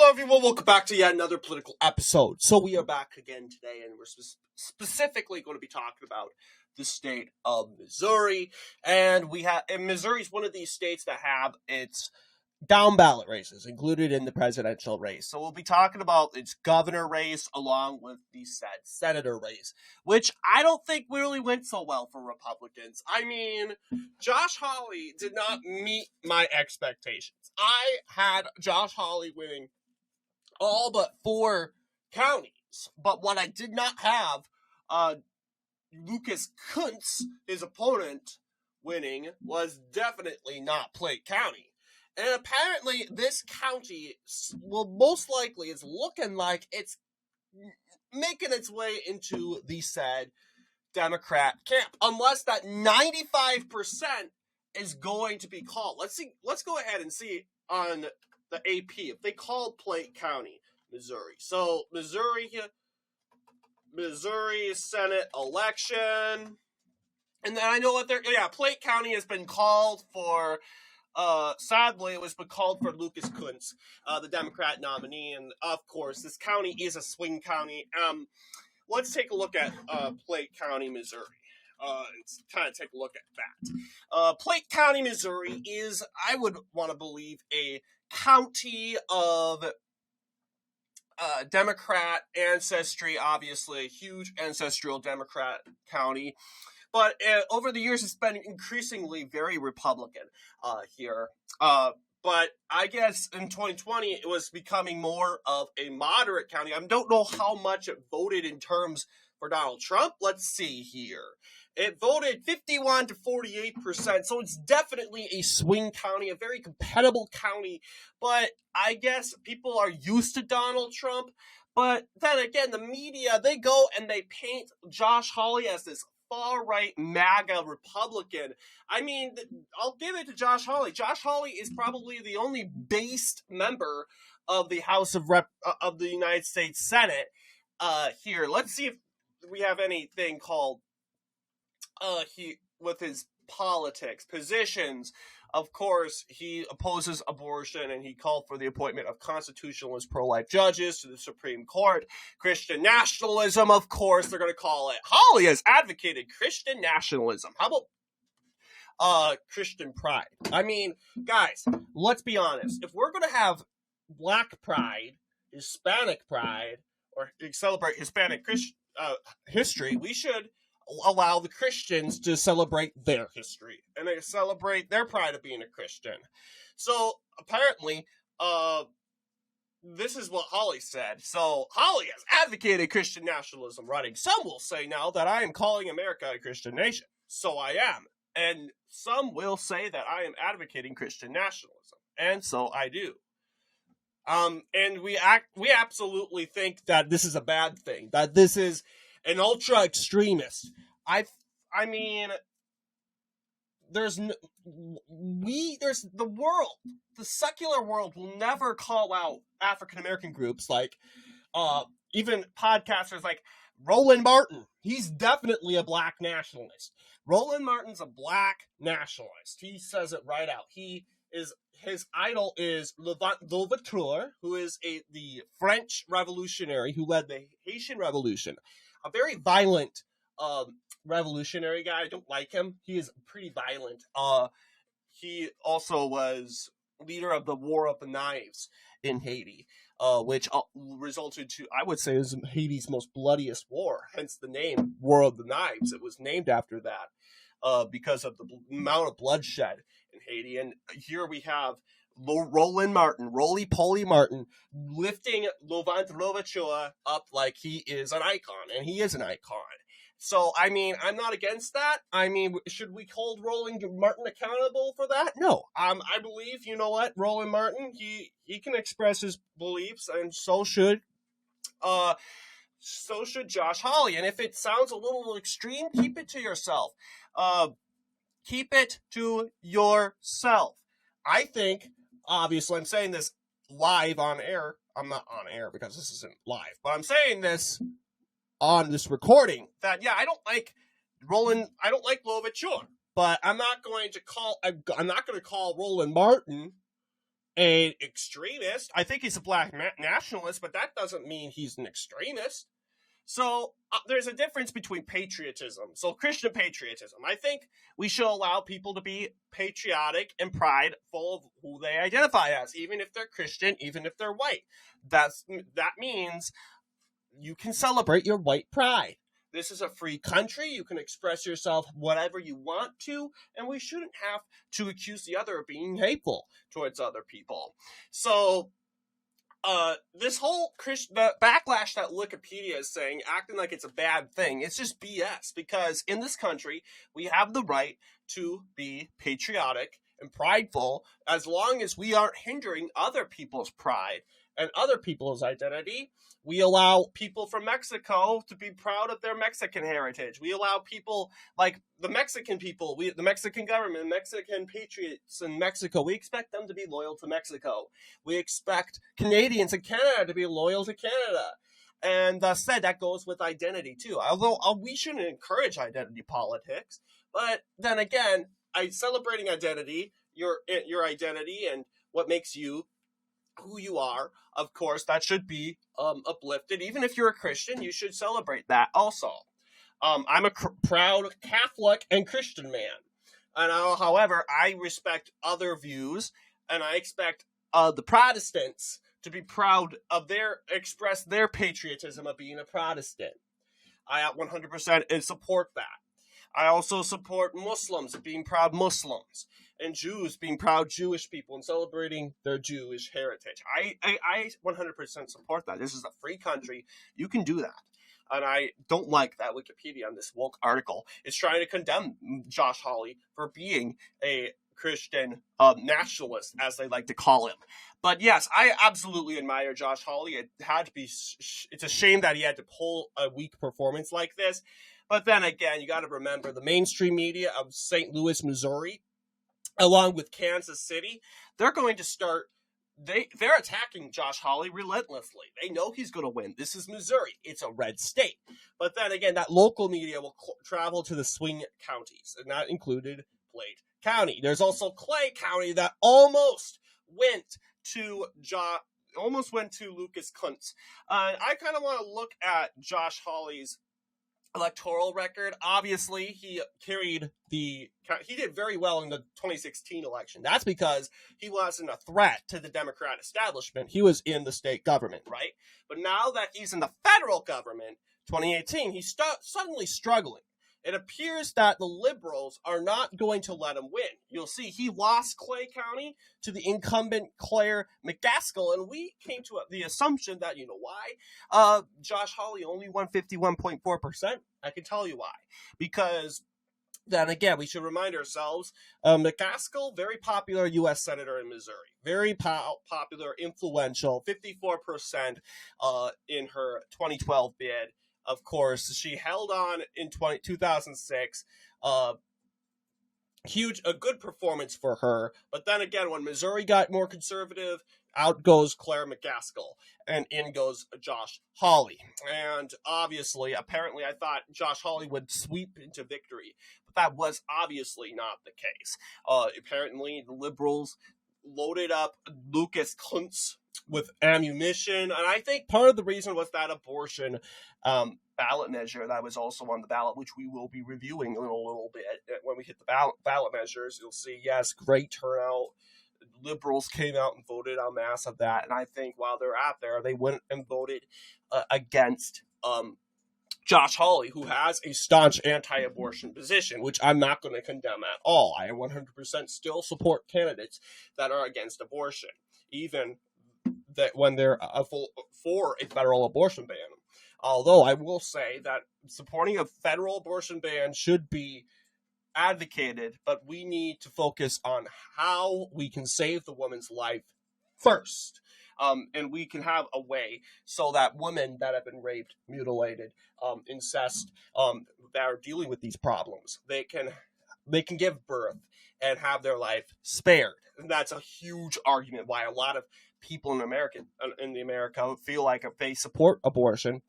Hello, everyone. Welcome back to yet another political episode. So we are back again today, and we're specifically going to be talking about the state of Missouri. And Missouri is one of these states that have its down ballot races included in the presidential race. So we'll be talking about its governor race along with the said senator race, which I don't think really went so well for Republicans. I mean, Josh Hawley did not meet my expectations. I had Josh Hawley winning all but 4 counties, but what I did not have, Lucas Kuntz, his opponent, winning was definitely not Plate County. And apparently, this county will most likely is looking like it's making its way into the said Democrat camp, unless that 95% is going to be called. Let's go ahead and see on the AP if they called Plate County, Missouri. So Missouri Senate election, and then I know what Plate County has been called for. Sadly, it was called for Lucas Kuntz, the Democrat nominee, and of course, this county is a swing county. Let's take a look at Plate County, Missouri. Let's kind of take a look at that. Plate County, Missouri is, I would want to believe, a county of Democrat ancestry, obviously a huge ancestral Democrat county. But over the years, it's been increasingly very Republican here. But I guess in 2020, it was becoming more of a moderate county. I don't know how much it voted in terms for Donald Trump. Let's see here. It voted 51 to 48%, so it's definitely a swing county, a very compatible county. But I guess people are used to Donald Trump. But then again, the media, they go and they paint Josh Hawley as this far-right MAGA Republican. I mean, I'll give it to Josh Hawley. Josh Hawley is probably the only based member of the House of of the United States Senate here. Let's see if we have anything called with his politics positions. Of course, he opposes abortion, and he called for the appointment of constitutionalist pro-life judges to the Supreme Court. Christian nationalism, of course, they're going to call it. Hawley has advocated Christian nationalism. How about Christian pride? I mean, guys, let's be honest. If we're going to have Black pride, Hispanic pride, or celebrate Hispanic history, we should allow the Christians to celebrate their history and they celebrate their pride of being a Christian. So apparently, this is what Hawley said. So Hawley has advocated Christian nationalism, writing, "Some will say now that I am calling America a Christian nation. So I am. And some will say that I am advocating Christian nationalism. And so I do." And we absolutely think that this is a bad thing, that this is an ultra extremist. I mean, there's the world, the secular world will never call out African American groups like, even podcasters like Roland Martin. He's definitely a Black nationalist. Roland Martin's a Black nationalist. He says it right out. His idol is Electoral, who is the French revolutionary who led the Haitian Revolution. A very violent revolutionary guy. I don't like him. He is pretty violent. He also was leader of the War of the Knives in Haiti, which resulted to, I would say, is Haiti's most bloodiest war, hence the name War of the Knives. It was named after that because of the amount of bloodshed in Haiti. And here we have Roland Martin, Roly-Poly Martin, lifting Electoral up like he is an icon, and he is an icon. So, I mean, I'm not against that. I mean, should we hold Roland Martin accountable for that? No. I believe, you know what, Roland Martin, he can express his beliefs, and so should Josh Hawley. And if it sounds a little extreme, keep it to yourself. Keep it to yourself. I think, obviously, I'm saying this live on air. I'm not on air because this isn't live, but I'm saying this on this recording that, yeah, I don't like Electoral, but I'm not going to call Roland Martin an extremist. I think he's a black nationalist, but that doesn't mean he's an extremist. So there's a difference between patriotism. So Christian patriotism. I think we should allow people to be patriotic and prideful of who they identify as, even if they're Christian, even if they're white. That means you can celebrate your white pride. This is a free country. You can express yourself whatever you want to, and we shouldn't have to accuse the other of being hateful towards other people. So this whole the backlash that Wikipedia is saying, acting like it's a bad thing, it's just BS, because in this country, we have the right to be patriotic and prideful as long as we aren't hindering other people's pride and other people's identity. We allow people from Mexico to be proud of their Mexican heritage. We allow people like the Mexican people, the Mexican government, Mexican patriots in Mexico. We expect them to be loyal to Mexico. We expect Canadians in Canada to be loyal to Canada. And thus said, that goes with identity too. Although we shouldn't encourage identity politics, but then again, celebrating identity, your identity and what makes you who you are, of course, that should be uplifted. Even if you're a Christian, you should celebrate that also. I'm a proud Catholic and Christian man. And however, I respect other views, and I expect the Protestants to be proud of express their patriotism of being a Protestant. I 100% support that. I also support Muslims being proud Muslims, and Jews being proud Jewish people and celebrating their Jewish heritage. I 100% support that. This is a free country. You can do that. And I don't like that Wikipedia on this woke article is trying to condemn Josh Hawley for being a Christian nationalist, as they like to call him. But yes, I absolutely admire Josh Hawley. It's a shame that he had to pull a weak performance like this. But then again, you got to remember the mainstream media of St. Louis, Missouri, along with Kansas City, they're going to start. They're attacking Josh Hawley relentlessly. They know he's going to win. This is Missouri. It's a red state. But then again, that local media will travel to the swing counties, and that included Platte County. There's also Clay County that almost went to Lucas Kuntz. I kind of want to look at Josh Hawley's electoral record. Obviously, he did very well in the 2016 election. That's because he wasn't a threat to the Democrat establishment. He was in the state government, right? But now that he's in the federal government, 2018, he's suddenly struggling. It appears that the liberals are not going to let him win. You'll see he lost Clay County to the incumbent Claire McCaskill, and we came to the assumption that, you know why? Josh Hawley only won 51.4%. I can tell you why. Because then again, we should remind ourselves, McCaskill, very popular U.S. Senator in Missouri. Very popular, influential, 54% in her 2012 bid. Of course, she held on in 2006. A good performance for her. But then again, when Missouri got more conservative, out goes Claire McCaskill, and in goes Josh Hawley. And obviously, apparently, I thought Josh Hawley would sweep into victory, but that was obviously not the case. Apparently, the liberals loaded up Lucas Kuntz with ammunition, and I think part of the reason was that abortion ballot measure that was also on the ballot, which we will be reviewing in a little bit. When we hit the ballot measures, you'll see, yes, great turnout. Liberals came out and voted en masse of that, and I think while they're out there, they went and voted against Josh Hawley, who has a staunch anti-abortion position, which I'm not going to condemn at all. I 100% still support candidates that are against abortion, even that when they're for a federal abortion ban. Although I will say that supporting a federal abortion ban should be advocated, but we need to focus on how we can save the woman's life first. And we can have a way so that women that have been raped, mutilated, incest, that are dealing with these problems, they can give birth and have their life spared. And that's a huge argument why a lot of people in America feel like if they support abortion,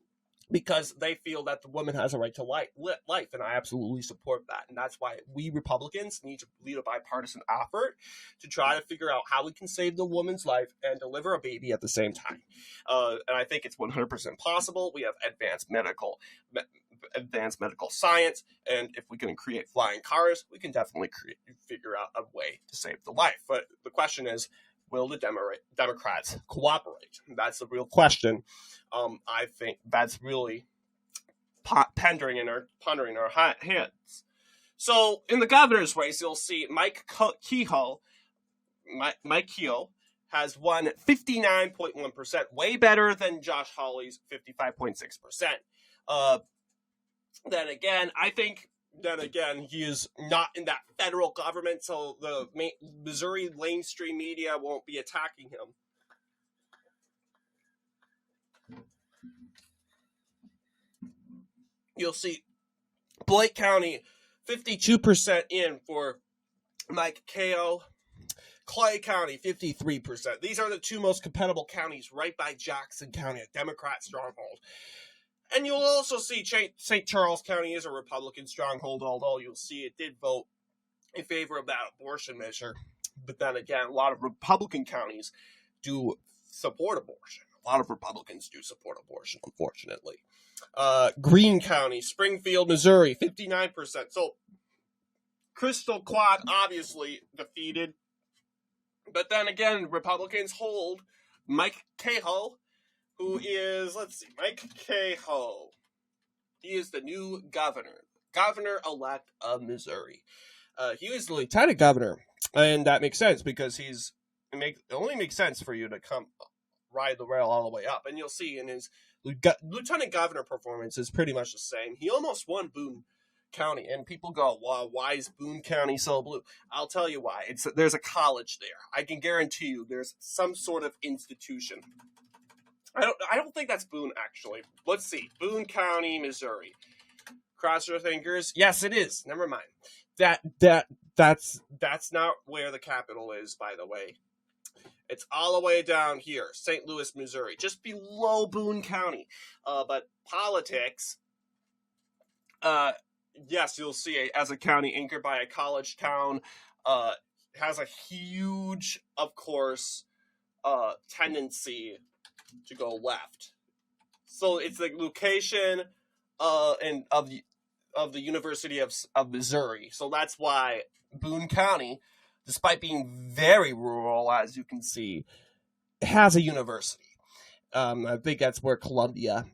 because they feel that the woman has a right to life, and I absolutely support that. And that's why we Republicans need to lead a bipartisan effort to try to figure out how we can save the woman's life and deliver a baby at the same time. And I think it's 100% possible. We have advanced medical science, and if we can create flying cars, we can definitely figure out a way to save the life. But the question is, will the Democrats cooperate? That's the real question. I think that's really pondering in our heads. So in the governor's race, you'll see Mike Kehoe has won 59.1%, way better than Josh Hawley's 55.6%. Then again, he is not in that federal government, so the Missouri mainstream media won't be attacking him. You'll see Blake County, 52% in for Mike Kehoe. Clay County, 53%. These are the two most compatible counties right by Jackson County, a Democrat stronghold. And you'll also see St. Charles County is a Republican stronghold, although you'll see it did vote in favor of that abortion measure. But then again, a lot of Republican counties do support abortion. A lot of Republicans do support abortion, unfortunately. Greene County, Springfield, Missouri, 59%. So Crystal Quad obviously defeated. But then again, Republicans hold Mike Kehoe, who is, Mike Kehoe. He is the new governor-elect of Missouri. He was the lieutenant governor, and that makes sense because it only makes sense for you to come ride the rail all the way up. And you'll see in his lieutenant governor performance is pretty much the same. He almost won Boone County, and people go, "Wow, why is Boone County so blue?" I'll tell you why. There's a college there. I can guarantee you, there's some sort of institution. I don't think that's Boone actually. Let's see, Boone County, Missouri. Cross your fingers. Yes, it is. Never mind. That's not where the capital is, by the way. It's all the way down here, St. Louis, Missouri, just below Boone County. But politics, yes, you'll see as a county anchored by a college town, has a huge, of course, tendency to go left. So it's the location of the University of Missouri. So that's why Boone County, despite being very rural, as you can see, has a university. I think that's where Columbia.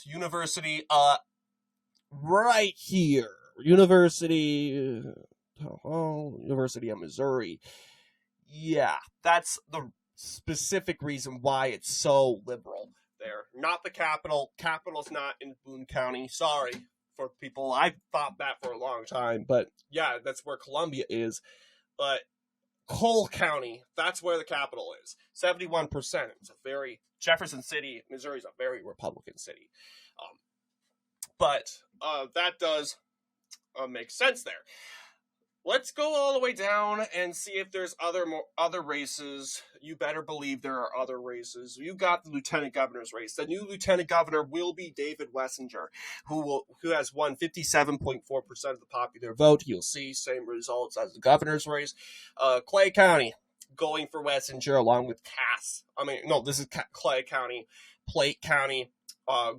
University. Right here, University of Missouri. Yeah, that's the specific reason why it's so liberal there. Not the capital. Capital's not in Boone County. Sorry for people. I thought that for a long time, but yeah, that's where Columbia is. But Cole County, that's where the capital is. 71%. Jefferson City, Missouri is a very Republican city. But that does make sense there. Let's go all the way down and see if there's other races. You better believe there are other races. You got the lieutenant governor's race. The new lieutenant governor will be David Wessinger, who has won 57.4% of the popular vote. You'll see same results as the governor's race. Clay County going for Wessinger along with Cass. This is Clay County, Plate County.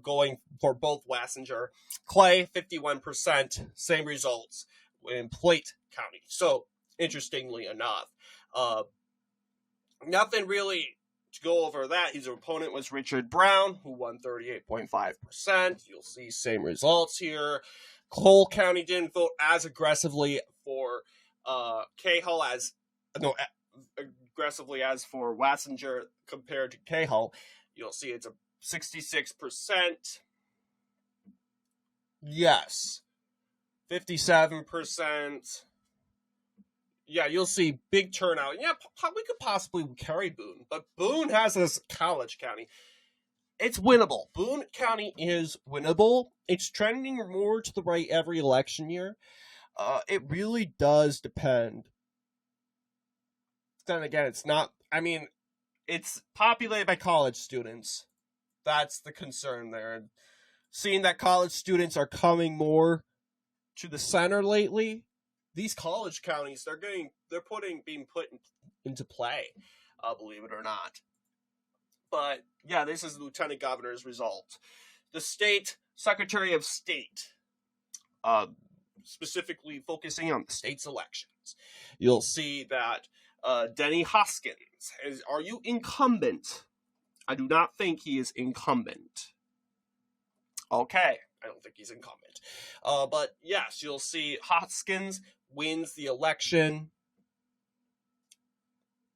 Going for both Wessinger. Clay, 51%, same results in Plate County. So, interestingly enough, nothing really to go over that. His opponent was Richard Brown, who won 38.5%. You'll see same results here. Cole County didn't vote as aggressively for Kehoe aggressively as for Wessinger compared to Kehoe. You'll see it's a 66%. Yes. 57%. Yeah, you'll see big turnout. Yeah, we could possibly carry Boone, but Boone has this college county. It's winnable. Boone County is winnable. It's trending more to the right every election year. It really does depend. Then again, it's not. It's populated by college students. That's the concern there. And seeing that college students are coming more to the center lately, these college counties, they're being put into play, believe it or not. But yeah, this is the lieutenant governor's result. The state secretary of state, specifically focusing on the state's elections, you'll see that Denny Hoskins are you incumbent? I do not think he is incumbent. Okay, I don't think he's incumbent. But yes, you'll see Hoskins wins the election.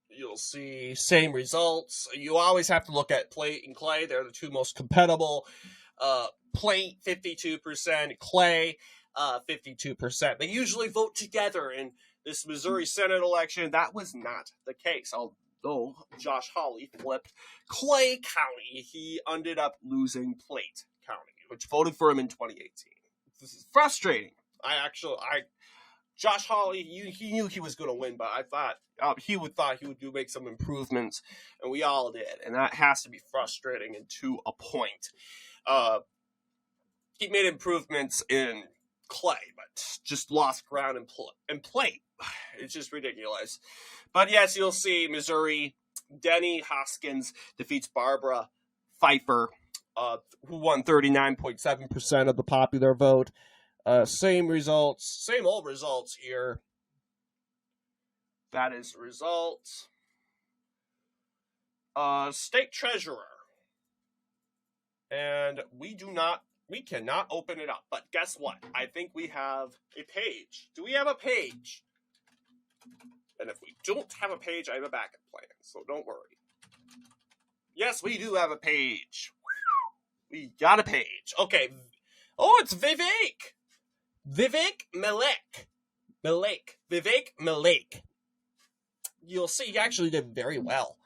You'll see same results. You always have to look at Plate and Clay. They're the two most compatible. Plate, 52%. Clay, 52%. They usually vote together in this Missouri Senate election. That was not the case. Although Josh Hawley flipped Clay County, he ended up losing Plate County, which voted for him in 2018. This is frustrating. Josh Hawley, he knew he was going to win, but I thought he would make some improvements, and we all did, and that has to be frustrating and to a point. He made improvements in Clay, but just lost ground in Plate. It's just ridiculous. But yes, you'll see Missouri, Denny Hoskins defeats Barbara Pfeiffer, who won 39.7% of the popular vote. Same old results here. That is results. State treasurer. And we cannot open it up. But guess what? I think we have a page. Do we have a page? And if we don't have a page, I have a backup plan. So don't worry. Yes, we do have a page. We got a page. Okay. Oh, it's Vivek. Vivek Malek. Vivek Malek. You'll see he actually did very well.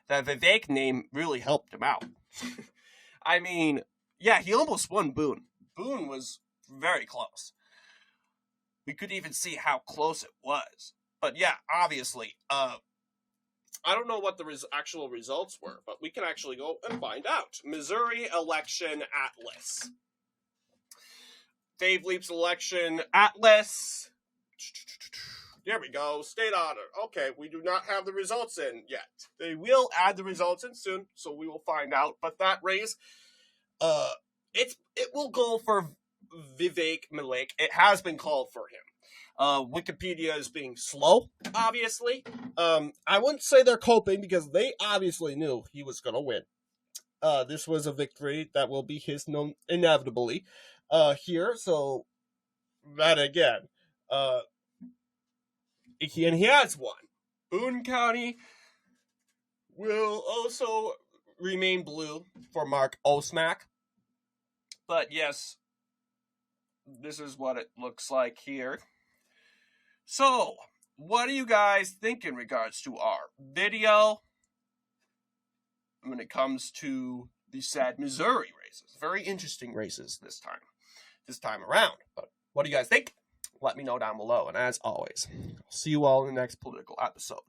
That Vivek name really helped him out. I mean, yeah, he almost won Boone. Boone was very close. We could even see how close it was. But yeah, obviously, I don't know what the actual results were, but we can actually go and find out. Missouri Election Atlas. Dave Leap's Election Atlas. There we go. State honor. Okay, we do not have the results in yet. They will add the results in soon, so we will find out. But that race, it will go for Vivek Malek. It has been called for him. Wikipedia is being slow, obviously. I wouldn't say they're coping because they obviously knew he was going to win. This was a victory that will be his inevitably here. So, that again. He has won. Boone County will also remain blue for Mark Osmack. But yes, this is what it looks like here. So, what do you guys think in regards to our video when it comes to the said Missouri races? Very interesting races this time around. But what do you guys think? Let me know down below. And as always, see you all in the next political episode.